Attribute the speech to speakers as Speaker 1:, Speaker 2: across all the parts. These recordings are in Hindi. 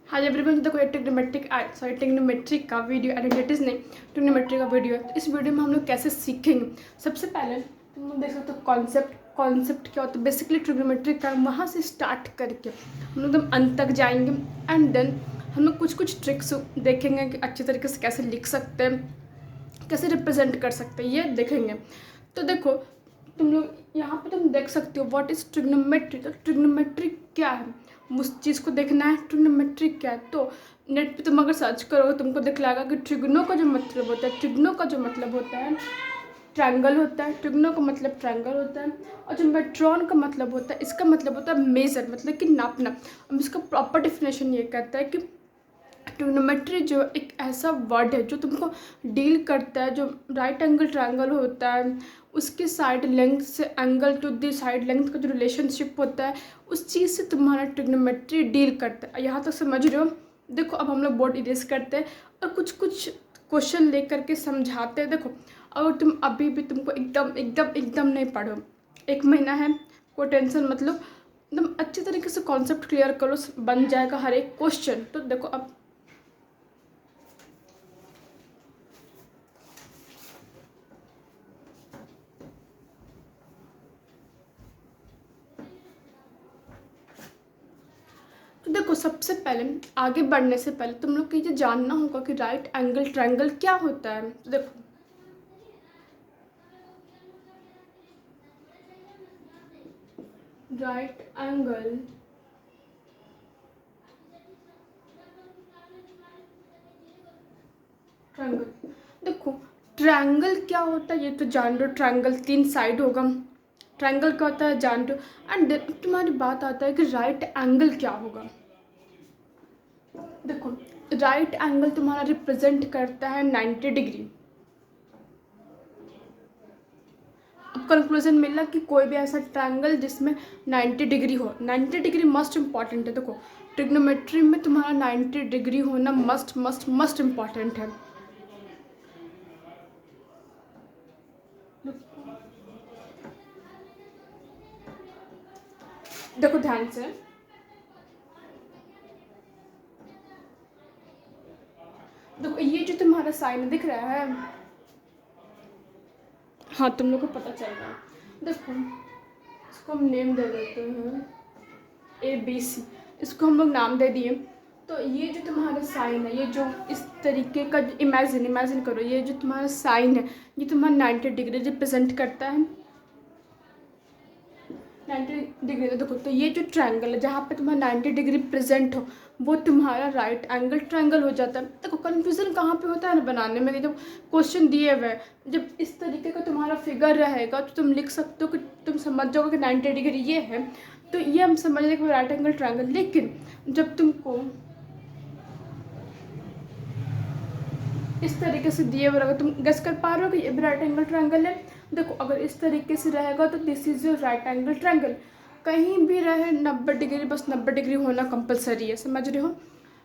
Speaker 1: हाँ एवरीवन, देखो ये ट्रिग्नोमेट्रिक का वीडियो एडिटेटिस नहीं, ट्रिग्नोमेट्री का वीडियो है। इस वीडियो में हम लोग कैसे सीखेंगे। सबसे पहले तुम लोग देख सकते हो कॉन्सेप्ट क्या होता है। बेसिकली ट्रिग्नोमेट्रिक का वहाँ से स्टार्ट करके हम लोग एकदम अंत तक जाएंगे एंड देन हम लोग कुछ ट्रिक्स देखेंगे कि अच्छे तरीके से कैसे लिख सकते हैं, कैसे रिप्रेजेंट कर सकते हैं, ये देखेंगे। तो देखो तुम लोग यहाँ पे तुम देख सकते हो व्हाट इज़ ट्रिग्नोमेट्री। तो ट्रिग्नोमेट्री क्या है, उस चीज़ को देखना है। ट्रिग्नोमेट्री क्या है, तो नेट पे तुम अगर सर्च करोगे तुमको दिखलाएगा कि ट्रिग्नो का जो मतलब होता है, ट्रिग्नो का जो मतलब होता है ट्रायंगल होता है। ट्रिग्नो का मतलब ट्रायंगल होता है। और जो मेट्रॉन का मतलब होता है, इसका मतलब होता है मेजर, मतलब कि नापना। अब इसका प्रॉपर डिफिनेशन ये कहता है कि ट्रिग्नोमेट्री जो एक ऐसा वर्ड है जो तुमको डील करता है, जो राइट एंगल ट्रायंगल होता है उसके साइड लेंथ से angle to the side length का जो रिलेशनशिप होता है, उस चीज़ से तुम्हारा ट्रिग्नोमेट्री डील करता है। यहाँ तक समझ रहे हो। देखो अब हम लोग बोर्ड इरेज करते हैं और कुछ क्वेश्चन लेकर के समझाते हैं। देखो अगर तुम अभी भी तुमको एकदम नहीं पढ़ो, 1 महीना है, कोई टेंशन मतलब एकदम अच्छे तरीके से कॉन्सेप्ट क्लियर करो, बन जाएगा हर एक क्वेश्चन। तो देखो अब तो देखो सबसे पहले आगे बढ़ने से पहले तुम लोग को ये जानना होगा कि राइट एंगल ट्रायंगल क्या होता है। तो देखो राइट एंगल ट्रायंगल, देखो ट्रायंगल क्या होता है ये तो जान लो। ट्रायंगल 3 साइड होगा। ट्रायंगल क्या होता है जान लो। एंड तुम्हारी बात आता है कि राइट एंगल क्या होगा। देखो राइट एंगल तुम्हारा रिप्रेजेंट करता है 90 डिग्री। अब कंक्लूजन मिला कि कोई भी ऐसा ट्रायंगल जिसमें 90 डिग्री हो। 90 डिग्री मस्ट इम्पॉर्टेंट है। देखो ट्रिग्नोमेट्री में तुम्हारा 90 डिग्री होना मस्ट मस्ट मस्ट इम्पॉर्टेंट है। देखो ध्यान से, देखो ये जो तुम्हारा साइन दिख रहा है, हाँ तुम लोग को पता चल रहा है। देखो इसको हम नेम दे देते हैं ABC, इसको हम लोग नाम दे दिए। तो ये जो तुम्हारा साइन है, ये जो इस तरीके का इमेजिन करो, ये जो तुम्हारा साइन है ये तुम्हारा 90 डिग्री रिप्रेजेंट करता है। 90 डिग्री। तो देखो तो ये जो ट्रायंगल है जहाँ पे तुम्हारा 90 डिग्री प्रेजेंट हो वो तुम्हारा राइट एंगल ट्रायंगल हो जाता है। देखो कन्फ्यूज़न कहाँ पे होता है ना बनाने में, जब क्वेश्चन दिए हुए हैं, जब इस तरीके का तुम्हारा फिगर रहेगा तो तुम लिख सकते हो कि तुम समझ जाओगे कि 90 डिग्री ये है, तो ये हम समझ लें कि राइट एंगल ट्रायंगल। लेकिन जब तुमको इस तरीके से दिए हुए रहेगा, तुम गेस कर पा रहे हो कि ये भी राइट एंगल ट्रायंगल है। देखो अगर इस तरीके से रहेगा तो this is your right angle triangle. कहीं भी रहे 90 डिग्री, बस 90 डिग्री होना कंपलसरी है, समझ रहे हो।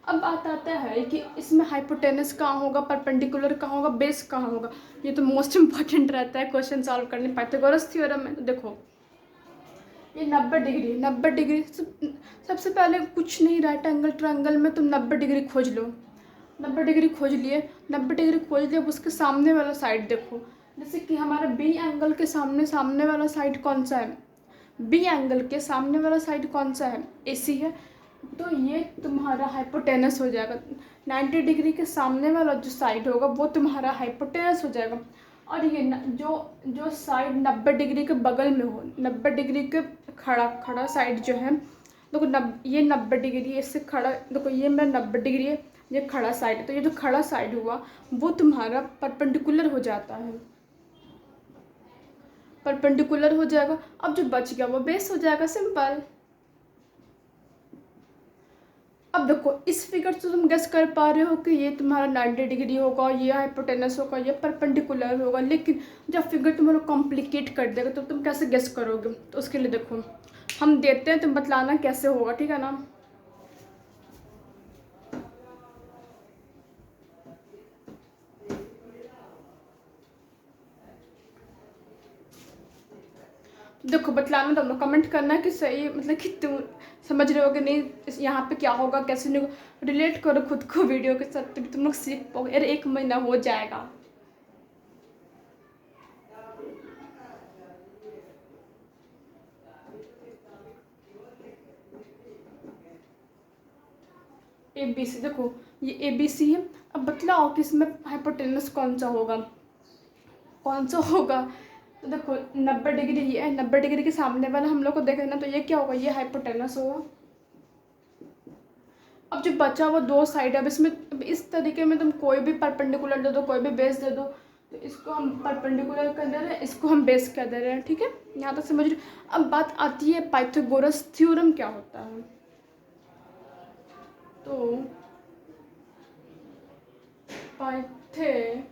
Speaker 1: अब बात आता है कि इसमें हाइपोटेनस कहाँ होगा, परपेंडिकुलर कहाँ होगा, बेस कहाँ होगा। ये तो मोस्ट इंपॉर्टेंट रहता है क्वेश्चन सॉल्व करने, पाइथागोरस थ्योरम में। तो देखो ये 90 डिग्री सबसे पहले कुछ नहीं, राइट एंगल ट्रायंगल में तुम 90 डिग्री खोज लो। 90 डिग्री खोज लिए, 90 डिग्री खोज लिए, अब उसके सामने वाला साइड देखो। जैसे कि हमारा बी एंगल के सामने वाला साइड कौन सा है, बी एंगल के सामने वाला साइड कौन सा है, AC है। तो ये तुम्हारा हाइपोटेनस हो जाएगा। 90 डिग्री के सामने वाला जो साइड होगा वो तुम्हारा हाइपोटेनस हो जाएगा। और ये जो साइड 90 डिग्री के बगल में हो, 90 डिग्री के खड़ा साइड जो है, देखो ये 90 डिग्री इससे खड़ा, देखो ये मेरा 90 डिग्री है, ये खड़ा साइड है। तो ये जो खड़ा साइड हुआ वो तुम्हारा परपेंडिकुलर हो जाता है, परपेंडिकुलर हो जाएगा। अब जो बच गया वो बेस हो जाएगा, सिंपल। अब देखो इस फिगर से तुम गेस कर पा रहे हो कि ये तुम्हारा 90 डिग्री होगा, ये हाइपोटेनस होगा, ये परपेंडिकुलर होगा। लेकिन जब फिगर तुम्हारा कॉम्प्लिकेट कर देगा तो तुम कैसे गेस करोगे। तो उसके लिए देखो हम देते हैं, तुम बतलाना कैसे होगा, ठीक है ना। देखो बतलाना, तुम लोग कमेंट करना कि सही, मतलब कि तुम समझ रहे हो कि नहीं, यहाँ पे क्या होगा कैसे नहीं होगा, रिलेट करो खुद को वीडियो के साथ, तभी तुम लोग सीख पाओगे। अरे 1 महीना हो जाएगा। ABC देखो, ये ABC है। अब बतलाओ कि इसमें हाइपोटेनस कौन सा होगा, कौन सा होगा। तो देखो 90 डिग्री ये है, 90 डिग्री के सामने वाला हम लोग को देखे ना, तो ये क्या होगा, ये हाइपोटेनस होगा। अब जो बचा हुआ 2 साइड है, अब इसमें अब इस तरीके में तुम कोई भी परपेंडिकुलर दे दो, कोई भी बेस दे दो, तो इसको हम परपेंडिकुलर कर दे रहे हैं, इसको हम बेस कर दे रहे हैं। ठीक है, यहाँ तक समझ रहे हो। अब बात आती है पाइथागोरस थ्योरम क्या होता है। तो पाइथागोरस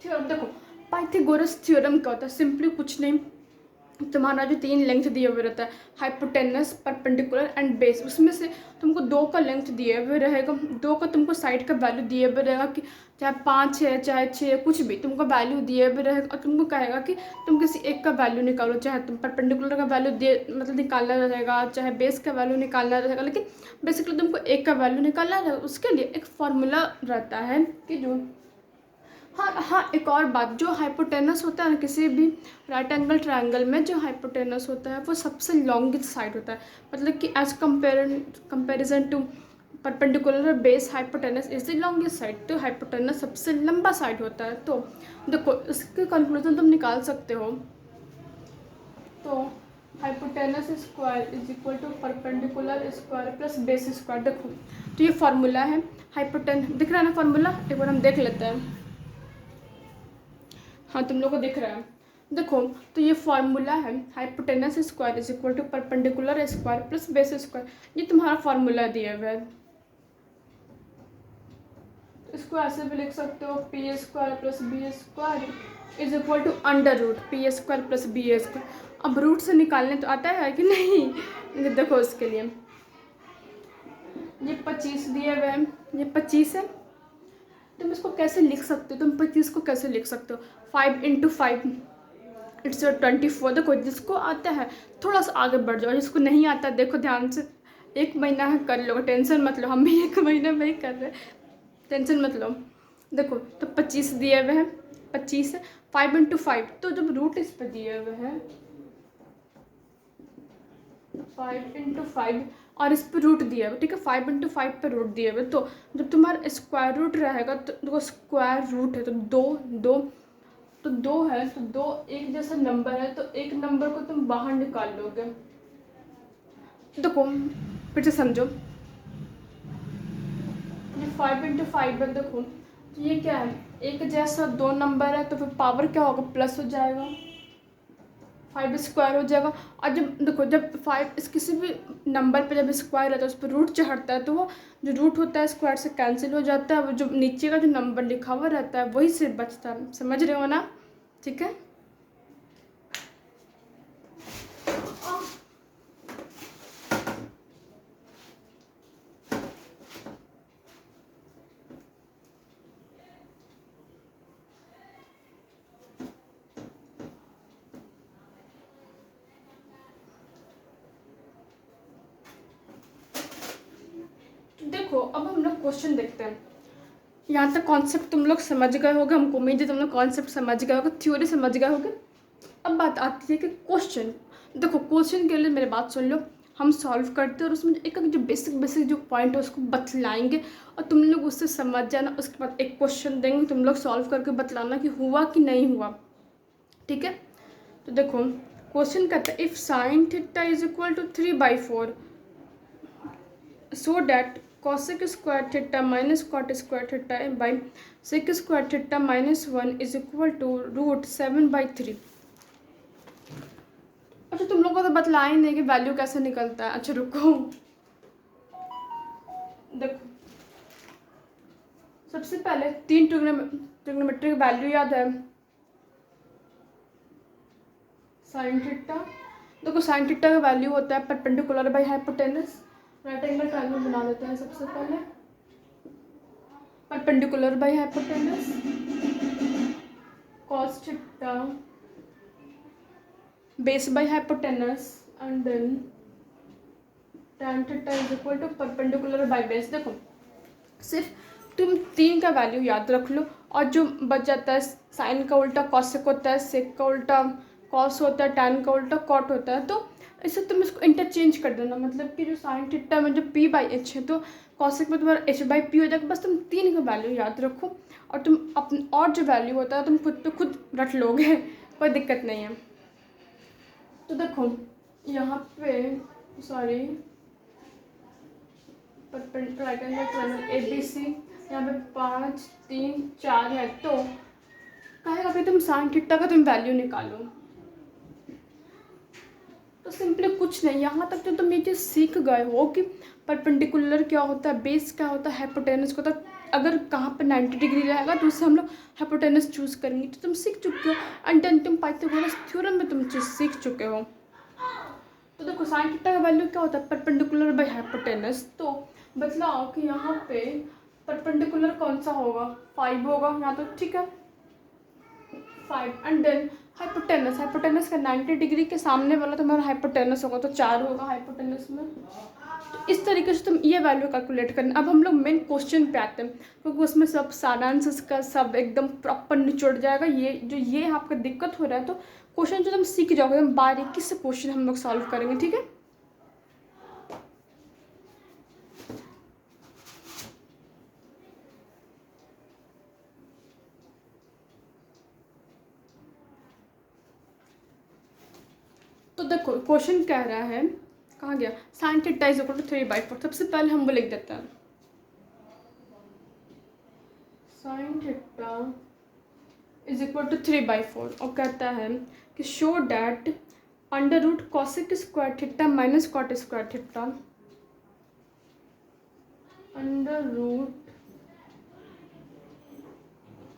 Speaker 1: थ्योरम, देखो पाइथागोरस थ्योरम क्या होता है, सिंपली कुछ नहीं, तुम्हारा जो 3 लेंथ दिए हुए रहता है, हाइपोटेनस, परपेंडिकुलर एंड बेस, उसमें से तुमको 2 का लेंथ दिए हुए रहेगा, 2 का तुमको साइड का वैल्यू दिए हुए रहेगा कि चाहे 5 है चाहे 6 कुछ भी तुमको वैल्यू दिए हुए रहेगा, और तुमको कहेगा कि तुम किसी एक का वैल्यू निकालो, चाहे तुम परपेंडिकुलर का वैल्यू दिए मतलब निकालना रहेगा, चाहे बेस का वैल्यू निकालना रहेगा, लेकिन बेसिकली तुमको एक का वैल्यू निकालना रहेगा। उसके लिए एक फॉर्मूला रहता है कि जो हाँ, एक और बात, जो हाइपोटेनस होता है ना किसी भी राइट एंगल ट्रायंगल में, जो हाइपोटेनस होता है वो सबसे लॉन्गेस्ट साइड होता है, मतलब कि as comparison to perpendicular base, hypotenuse is the longest side, तो हाइपोटेनस सबसे लंबा साइड होता है। तो देखो इसके कंक्लूजन तुम निकाल सकते हो। तो hypotenuse square is equal to perpendicular square plus base square. देखो तो ये फार्मूला है, दिख रहा है ना फार्मूला, एक बार हम देख लेते हैं। हाँ तुम लोग को दिख रहा है, देखो तो ये फार्मूला है, hypotenuse square is equal to perpendicular square plus base square, ये तुम्हारा फार्मूला दिया हुआ है। इसको ऐसे भी लिख सकते हो, p square plus b square is equal to under root p square plus b square. अब रूट से निकालने तो आता है कि नहीं, देखो इसके लिए ये 25 दिए हुए हैं, ये 25 है, तुम इसको कैसे लिख सकते हो, तुम 25 को कैसे लिख सकते हो, 5 × 5 इट्स 24। देखो जिसको आता है थोड़ा सा आगे बढ़ जाओ, जिसको नहीं आता देखो ध्यान से, 1 महीना है कर लो, टेंशन मत लो, हम भी 1 महीने में ही कर रहे हैं, टेंशन मत लो। देखो तो 25 दिए हुए हैं, 25 है, 5 × 5, तो जब रूट इस पर दिए हुए हैं 5 × 5 और इस पर रूट दिया हुआ, ठीक है, 5 × 5 पर रूट दिए हुए, तो जब तुम्हारा स्क्वायर रूट रहेगा तो देखो स्क्वायर रूट है तो 2 है, तो 2 एक जैसा नंबर है, तो एक नंबर को तुम बाहर निकाल लोगे। देखो फिर से समझो, ये 5 × 5 है, देखो तो ये क्या है, एक जैसा 2 नंबर है, तो फिर पावर क्या होगा, प्लस हो जाएगा, 5 स्क्वायर हो जाएगा। और जब देखो जब 5 इस किसी भी नंबर पे जब स्क्वायर रहता है उस पर रूट चढ़ता है, तो वो जो रूट होता है स्क्वायर से कैंसिल हो जाता है, वो जो नीचे का जो नंबर लिखा हुआ रहता है वही सिर्फ बचता है, समझ रहे हो ना, ठीक है। देखो अब हम लोग क्वेश्चन देखते हैं, यहाँ तक कॉन्सेप्ट तुम लोग समझ गए होगे, हमको उम्मीद है तुम लोग कॉन्सेप्ट समझ गए होगे, थ्योरी समझ गए होगे। अब बात आती है कि क्वेश्चन, देखो क्वेश्चन के लिए मेरी बात सुन लो, हम सॉल्व करते हैं और उसमें एक जो बेसिक जो पॉइंट है उसको बतलाएंगे और तुम लोग उससे समझ जाना, उसके बाद एक क्वेश्चन देंगे, तुम लोग सॉल्व करके बतलाना कि हुआ कि नहीं हुआ, ठीक है। तो देखो क्वेश्चन कहता है, if sine theta is equal to 3/4 so that cosec square theta minus cot square theta by sec square theta minus 1 is equal to √7/3। अच्छा तुम लोगों को तो बतलाए नहीं कि वैल्यू कैसे निकलता है। अच्छा रुको, देखो सबसे पहले 3 ट्रिग्नोमेट्रिक वैल्यू याद है, साइन थीटा, देखो साइन थीटा का वैल्यू होता है perpendicular by hypotenuse, right angle triangle बना देते हैं सबसे पहले, perpendicular by hypotenuse cos theta base by hypotenuse and then tan theta is equal to perpendicular by base। देखो सिर्फ तुम 3 का वैल्यू याद रख लो और जो बच जाता है साइन का उल्टा कॉसेक होता है, सेक का उल्टा कॉस होता है, टैन का उल्टा कॉट होता है, तो इससे तुम इसको इंटरचेंज कर देना। मतलब कि जो साइन थीटा में जो पी बाई एच है तो कॉसेक में तुम्हारा एच बाई पी हो जाएगा। बस तुम 3 का वैल्यू याद रखो और तुम अपने और जो वैल्यू होता है तुम खुद पे खुद रट लोगे, कोई दिक्कत नहीं है। तो देखो यहाँ पे sorry right angle triangle A B C, यहाँ पे 5 3 4 है, तो कहेगा कि तुम साइन थीटा का तुम वैल्यू निकालो। तो सिंपली कुछ नहीं, यहाँ तक तो तुम ये चीज़ सीख गए हो कि परपेंडिकुलर क्या होता है, बेस क्या होता है, हाइपोटेनस क्या होता है। अगर कहाँ पर 90 डिग्री रहेगा तो उससे हम लोग हाइपोटेनस चूज करेंगे, तो तुम सीख चुके हो। एंड देन तुम पाइथागोरस थ्योरम में तुम चीज़ सीख चुके हो। तो देखो साइन थीटा का वैल्यू क्या होता है, परपेंडिकुलर बाई हाइपोटेनस। तो बतलाओ कि यहाँ पे परपेंडिकुलर कौन सा होगा, 5 होगा यहाँ तो, ठीक है 5। एंड देन हाइपोटेनस, हाइपोटेनस का 90 डिग्री के सामने वाला तुम्हारा हाइपोटेनस होगा तो 4 होगा हाइपोटेनस में। तो इस तरीके से तुम ये वैल्यू कैलकुलेट करना। अब हम लोग मेन क्वेश्चन पे आते हैं, क्योंकि उसमें सब सारांश का सब एकदम प्रॉपर निचोड़ जाएगा। ये आपका दिक्कत हो रहा है तो क्वेश्चन जो तुम सीख जाओगे, हम बारीकी से क्वेश्चन हम लोग सॉल्व करेंगे, ठीक है। तो देखो क्वेश्चन कह रहा है, कहाँ गया, sine theta is equal to 3/4। सबसे पहले हम वो लिख देते हैं, sine theta is equal to 3/4 और कहता है कि show that under root cosec square theta minus cot square theta, under root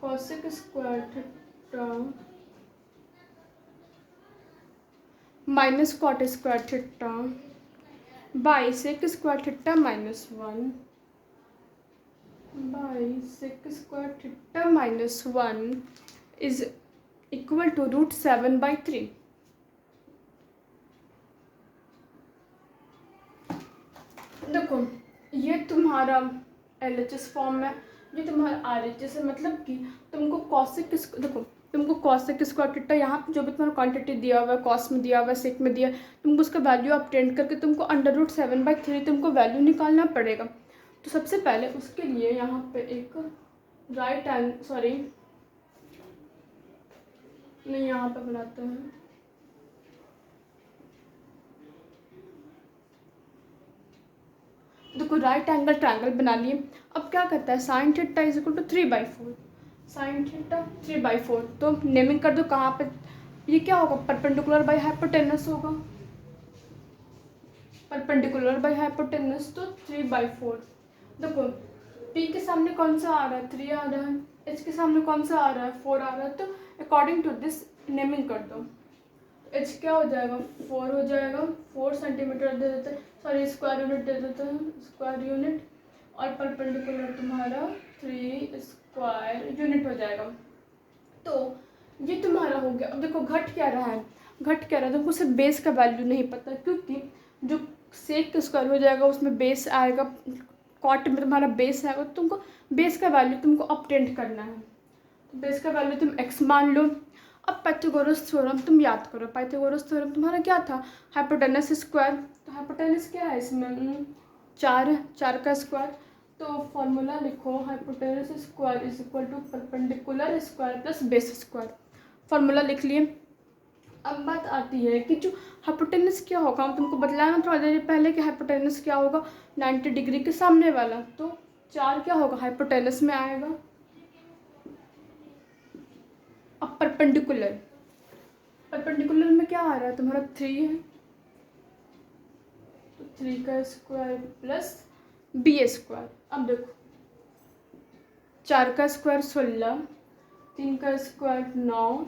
Speaker 1: cosec square theta minus cot square theta by sec square theta -1 by sec square theta -1 is equal to √7/3। देखो ये तुम्हारा LHS फॉर्म है, ये तुम्हारा RHS है। मतलब कि तुमको कॉसेक, देखो तुमको कॉसेक स्क्वायर थीटा यहाँ पे जो भी तुम्हारा क्वांटिटी दिया हुआ है, कॉस में दिया हुआ है, सेक में दिया है, तुमको उसका वैल्यू अपटेंड करके तुमको √7/3 तुमको वैल्यू निकालना पड़ेगा। तो सबसे पहले उसके लिए यहाँ पे एक राइट एंड सॉरी नहीं यहाँ पे बनाते हैं, देखो राइट एंगल ट्रायंगल बना लिए। अब क्या करता है, sine theta is equal to 3/4, sine theta 3/4। तो नेमिंग कर दो कहाँ पे, ये क्या होगा, परपेंडिकुलर बाय हाइपोटेनस होगा, परपेंडिकुलर बाय हाइपोटेनस तो 3/4। देखो P के सामने कौन सा आ रहा है, 3 आ रहा है, H के सामने कौन सा आ रहा है, 4 आ रहा है। तो अकॉर्डिंग टू दिस नेमिंग कर दो। H क्या हो जाएगा, 4 हो जाएगा, 4 सेंटीमीटर दे देते हैं, सॉरी स्क्वायर यूनिट दे देते हैं, स्क्वायर यूनिट, और परपेंडिकुलर तुम्हारा 3 स्क्वायर यूनिट हो जाएगा। तो ये तुम्हारा हो गया। अब देखो घट क्या रहा है, घट क्या रहा है, तुमको सिर्फ बेस का वैल्यू नहीं पता, क्योंकि जो सेक स्क्वायर हो जाएगा उसमें बेस आएगा, कॉट में तुम्हारा बेस आएगा, तो तुमको बेस का वैल्यू तुमको अपटेंड करना है। तो बेस का वैल्यू तुम x मान लो। अब पाइथागोरस थ्योरम तुम याद करो, पाइथागोरस थ्योरम तुम्हारा क्या था, हाइपोटेनस स्क्वायर। तो हाइपोटेनस क्या है इसमें, 4 का स्क्वायर। तो फॉर्मूला लिखो, hypotenuse square is equal to perpendicular square plus base square. Formula लिख लिए। अब बात आती है कि जो हाइपोटेनस क्या होगा, हम तुमको बतलाया ना थोड़ा देर पहले कि हाइपोटेनस क्या होगा, 90 डिग्री के सामने वाला। तो 4 क्या होगा, हाइपोटेनस में आएगा। अब परपेंडिकुलर, परपेंडिकुलर में क्या आ रहा है तुम्हारा, 3 है, तो 3 का स्क्वायर प्लस बी स्क्वायर। अब देखो 4 का स्क्वायर 16, 3 का स्क्वायर 9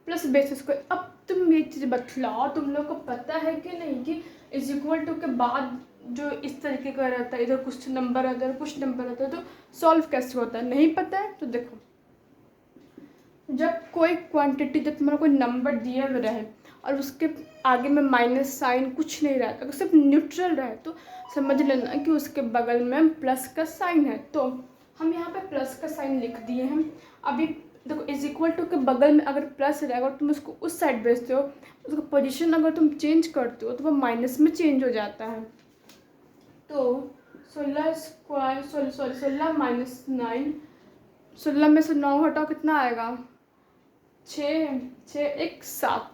Speaker 1: प्लस बेस स्क्वायर। अब तुम ये चीज़ बतलाओ, तुम लोग को पता है कि नहीं कि इज इक्वल टू के बाद जो इस तरीके का रहता है, इधर कुछ नंबर आता है, कुछ नंबर आता है, तो सॉल्व कैसे होता है, नहीं पता है। तो देखो जब कोई क्वांटिटी, जब तुम्हारा कोई नंबर दिया हुआ रहे और उसके आगे में माइनस साइन कुछ नहीं रहता, अगर सिर्फ न्यूट्रल रहे तो समझ लेना कि उसके बगल में प्लस का साइन है। तो हम यहाँ पे प्लस का साइन लिख दिए हैं। अभी देखो इज इक्वल टू के बगल में अगर प्लस रहेगा और तुम उसको उस साइड भेजते हो, उसका पोजीशन अगर तुम चेंज करते हो तो वो माइनस में चेंज हो जाता है। तो 16 स्क्वायर 16 माइनस 9, 16 में से 9 हटाओ कितना आएगा, 6, 6 1 7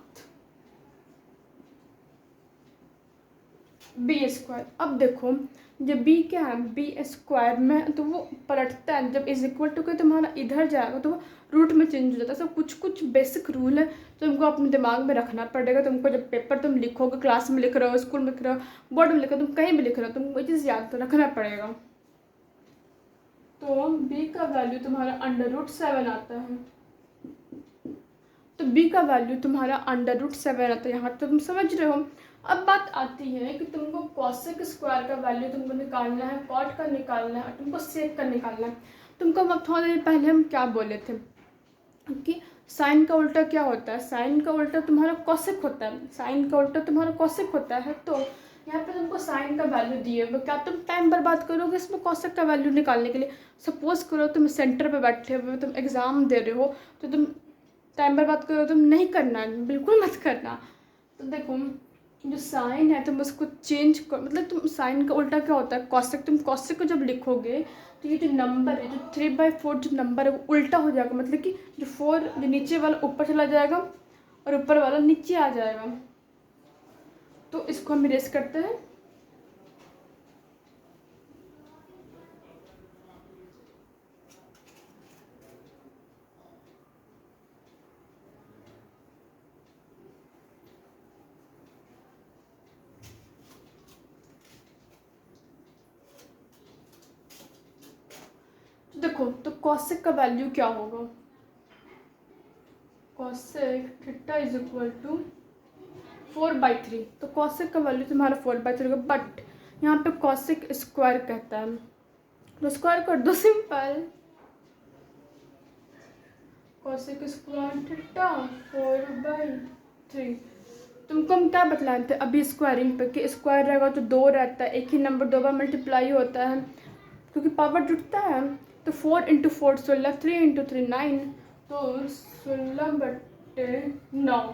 Speaker 1: बी स्क्वायर। अब देखो जब बी क्या है, बी स्क्वायर में तो वो पलटता है, जब इज इक्वल टू के तुम्हारा इधर जाएगा तो वो रूट में चेंज हो जाता है। सब कुछ कुछ बेसिक रूल है तो तुमको अपने दिमाग में रखना पड़ेगा। तुमको जब पेपर तुम लिखोगे, क्लास में लिख रहे हो, स्कूल में लिख रहे हो, बोर्ड में लिख रहे हो, तुम कहीं भी लिख रहे हो, तुमको ये चीज़ याद तो रखना पड़ेगा। तो बी का वैल्यू तुम्हारा √7 आता है। तो b का वैल्यू तुम्हारा √7 आता है। यहाँ तक तो तुम समझ रहे हो। अब बात आती है कि तुमको कॉसेक स्क्वायर का वैल्यू तुमको निकालना है, कॉट का निकालना है और तुमको सेक का निकालना है। तुमको थोड़ा देर पहले हम क्या बोले थे कि साइन का उल्टा क्या होता है, साइन का उल्टा तुम्हारा कॉसेक होता है, साइन का उल्टा तुम्हारा कॉसेक होता है। तो यहाँ पे तुमको साइन का वैल्यू दिए हुए, क्या तुम टाइम बर्बाद करोगे इसमें कॉसेक का वैल्यू निकालने के लिए? सपोज करो तुम सेंटर पे बैठे हुए, तुम एग्ज़ाम दे रहे हो, तो तुम टाइम बर्बाद करो, तुम नहीं करना है, बिल्कुल मत करना। तो देखो जो साइन है तुम उसको चेंज कर, मतलब तुम साइन का उल्टा क्या होता है, कॉसेक। तुम कॉसेक को जब लिखोगे तो ये जो नंबर है, जो 3/4 जो नंबर है वो उल्टा हो जाएगा, मतलब कि जो 4 जो नीचे वाला ऊपर चला जाएगा और ऊपर वाला नीचे आ जाएगा। तो इसको हम इरेज करते हैं। तो देखो तो कॉसेक का वैल्यू क्या होगा, cosec theta is equal to 4/3। तो कॉसेक का वैल्यू तुम्हारा 4/3 होगा। बट यहाँ पे कॉसेक स्क्वायर कहता है तो स्क्वायर कर दो, सिंपल। Cosec square theta 4/3। तुमको हम क्या बतलाए थे अभी स्क्वायरिंग पे कि स्क्वायर रहेगा तो 2 रहता है, एक ही नंबर 2 बार मल्टीप्लाई होता है क्योंकि पावर जुटता है। तो 4 × 4 16, 3 × 3 9, तो 16/9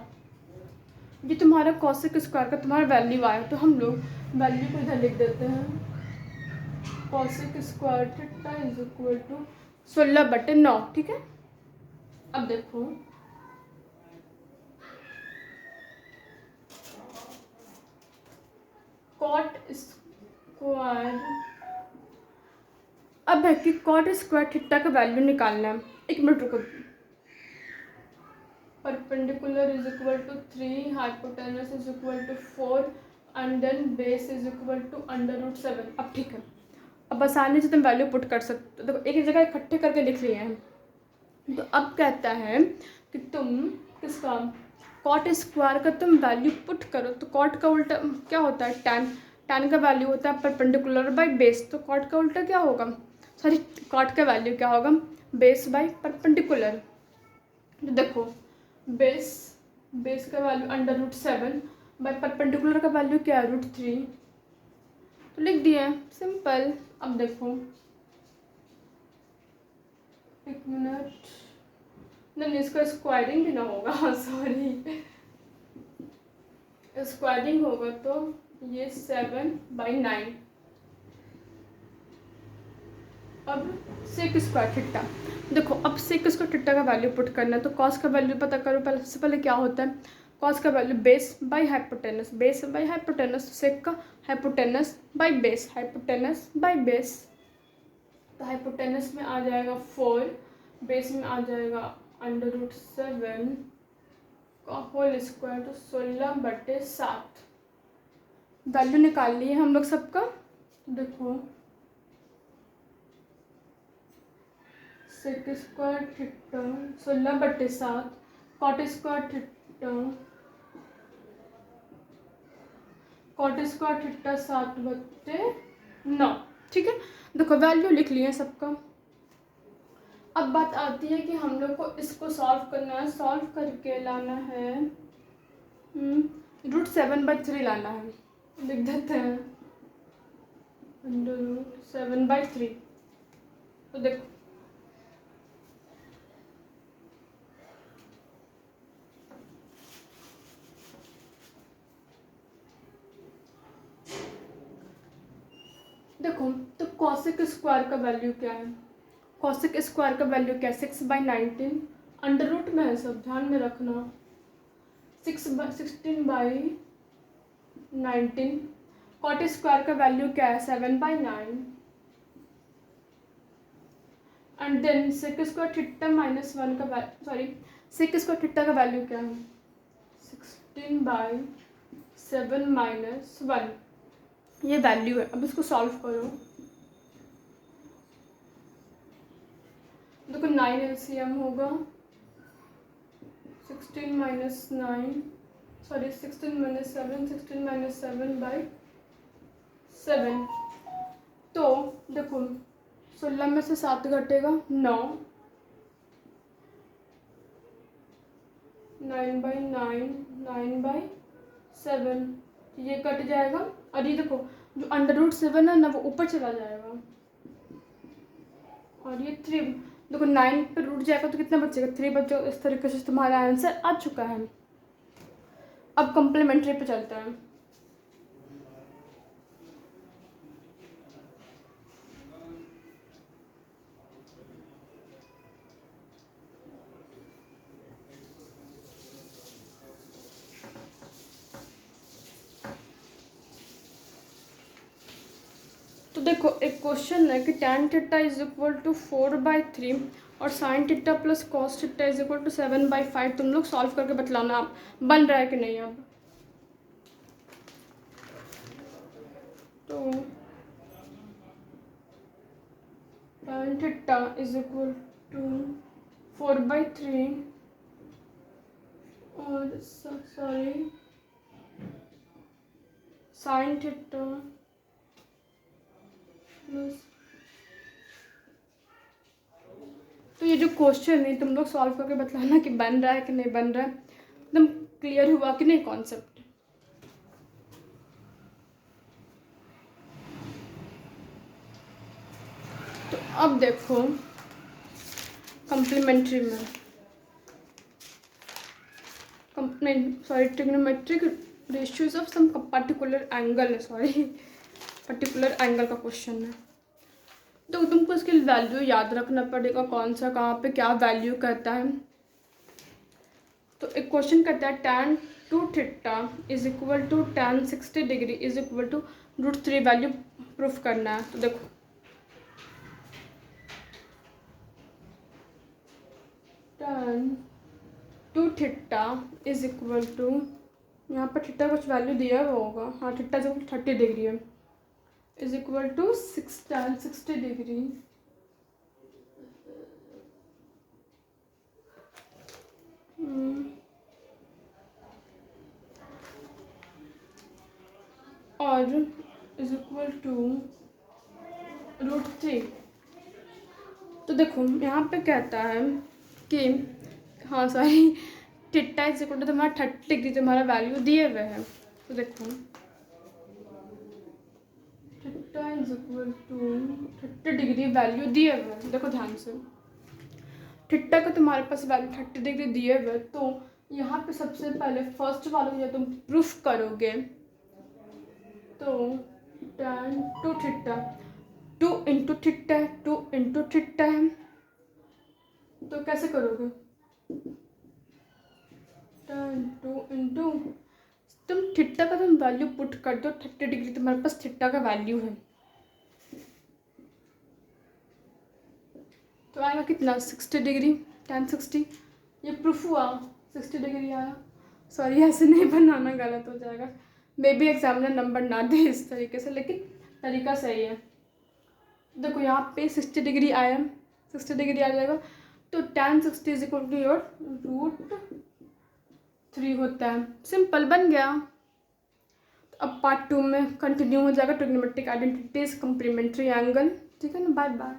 Speaker 1: ये तुम्हारा कॉसेक स्क्वायर का तुम्हारा वैल्यू आया। तो हम लोग वैल्यू को इधर लिख देते हैं, cosec square theta is equal to 16/9। ठीक है। अब देखो कॉट स्क्वायर, अब है कि कॉट स्क्वायर थीटा का वैल्यू निकालना है। 1 मिनट रुको। Perpendicular is equal to 3, hypotenuse is equal to 4 and then base is equal to √7। अब ठीक है, अब आसानी से तुम वैल्यू पुट कर सकते हो। देखो एक जगह इकट्ठे करके लिख लिए हैं। तो अब कहता है कि तुम किसका कॉट स्क्वायर का तुम वैल्यू पुट करो। तो कॉट का उल्टा क्या होता है, टैन। टैन का वैल्यू होता है परपेंडिकुलर बाय बेस। तो कॉट का उल्टा क्या होगा, सॉरी कॉट का वैल्यू क्या होगा, बेस बाय परपेंडिकुलर। तो देखो बेस का वैल्यू √7 बाय परपेंडिकुलर का वैल्यू क्या है √3। तो लिख दिए, सिंपल। अब देखो एक मिनट, नहीं इसका स्क्वायरिंग भी ना होगा, सॉरी स्क्वायरिंग होगा तो ये 7/9। अब सेक स्क्वायर थीटा, देखो अब सेक स्क्वायर थीटा का वैल्यू पुट करना है। तो कॉस का वैल्यू पता करो पहले। सबसे पहले क्या होता है, कॉस का value base by hypotenuse, base by hypotenuse. Sec का hypotenuse by base, hypotenuse by base. तो हाइपोटेनस में आ जाएगा 4, बेस में आ जाएगा √7 का होल स्क्वायर, तो 16/7 वैल्यू निकाल लिए हम लोग सबका। देखो sec square theta 16/7, cot square theta 7/9। ठीक है। देखो वैल्यू लिख लिए सबका। अब बात आती है कि हम लोग को इसको सॉल्व करना है, सॉल्व करके लाना है √7/3 लाना है। लिख देते हैं √7/3। तो देखो तो कॉसेक स्क्वायर का वैल्यू क्या है? कॉसेक स्क्वायर का वैल्यू क्या है? 6/19 अंडर रूट में है, सब ध्यान में रखना। 16/19। कॉट स्क्वायर का वैल्यू क्या है? 7/9। And then sec square theta -1 का सेक स्क्वायर थीटा का वैल्यू क्या है? 16/7 - 1 ये वैल्यू है। अब इसको सॉल्व करो। देखो 9 LCM होगा 16 - 9 16 - 7 16 - 7/7। तो देखो 16 में से 7 घटेगा 9, 9/9 9/7 ये कट जाएगा। और ये देखो जो √7 है ना वो ऊपर चला जाएगा। और ये 3 देखो 9 पे रूट जाएगा तो कितना बचेगा? 3 बचेगा। इस तरीके से तुम्हारा आंसर आ चुका है। अब कम्प्लीमेंट्री पे चलते हैं। तो देखो एक क्वेश्चन है कि tan थीटा = 4/3 और sin theta plus cos theta = 7/5। तुम लोग सॉल्व करके बतलाना बन रहा है कि नहीं। अब तो tan थीटा = 4/3 और sin थीटा प्लस। तो ये जो क्वेश्चन है तुम लोग सॉल्व करके बतलाना कि बन रहा है कि नहीं बन रहा है, एकदम क्लियर हुआ कि नहीं कॉन्सेप्ट। तो अब देखो कम्प्लीमेंट्री में trigonometric ratios of some particular angle है, पर्टिकुलर एंगल का क्वेश्चन है। तो तुमको इसकी वैल्यू याद रखना पड़ेगा, कौन सा कहाँ पे क्या वैल्यू कहता है। तो एक क्वेश्चन कहता है tan 2 theta = tan 60 degree = √3 value proof करना है। तो देखो tan 2 थीटा = यहाँ पर थीटा कुछ वैल्यू दिया हुआ होगा। हाँ थीटा जो 30 डिग्री है = 6 tan 60 डिग्री और = √3। तो देखो यहाँ पे कहता है कि हाँ सॉरी थीटा = तुम्हारा 30 डिग्री तुम्हारा वैल्यू दिए हुए हैं। तो देखो थीटा = 30 डिग्री वैल्यू दिए हुए हैं। देखो ध्यान से थीटा का तुम्हारे पास वैल्यू 30 डिग्री दिए हुए, तो यहाँ पे सबसे पहले फर्स्ट वाला जो तुम प्रूफ करोगे तो tan 2 थीटा 2 × थीटा 2 × थीटा है। तो कैसे करोगे? tan 2 × तुम थीटा का तुम वैल्यू पुट कर दो 30 डिग्री तुम्हारे पास थीटा का वैल्यू है। तो आएगा कितना? 60 डिग्री tan 60। ये प्रूफ हुआ 60 डिग्री आया। सॉरी ऐसे नहीं बनाना, गलत हो जाएगा। मे बी एग्जामिनर नंबर ना दे इस तरीके से, लेकिन तरीका सही है। देखो यहाँ पे 60 डिग्री आया, 60 डिग्री आ जाएगा। तो tan 60 = योर √3 होता है। सिंपल बन गया। तो अब पार्ट 2 में कंटिन्यू हो जाएगा ट्रिग्नोमेट्रिक आइडेंटिटीज, कम्प्लीमेंट्री एंगल। ठीक है ना, बाय बाय।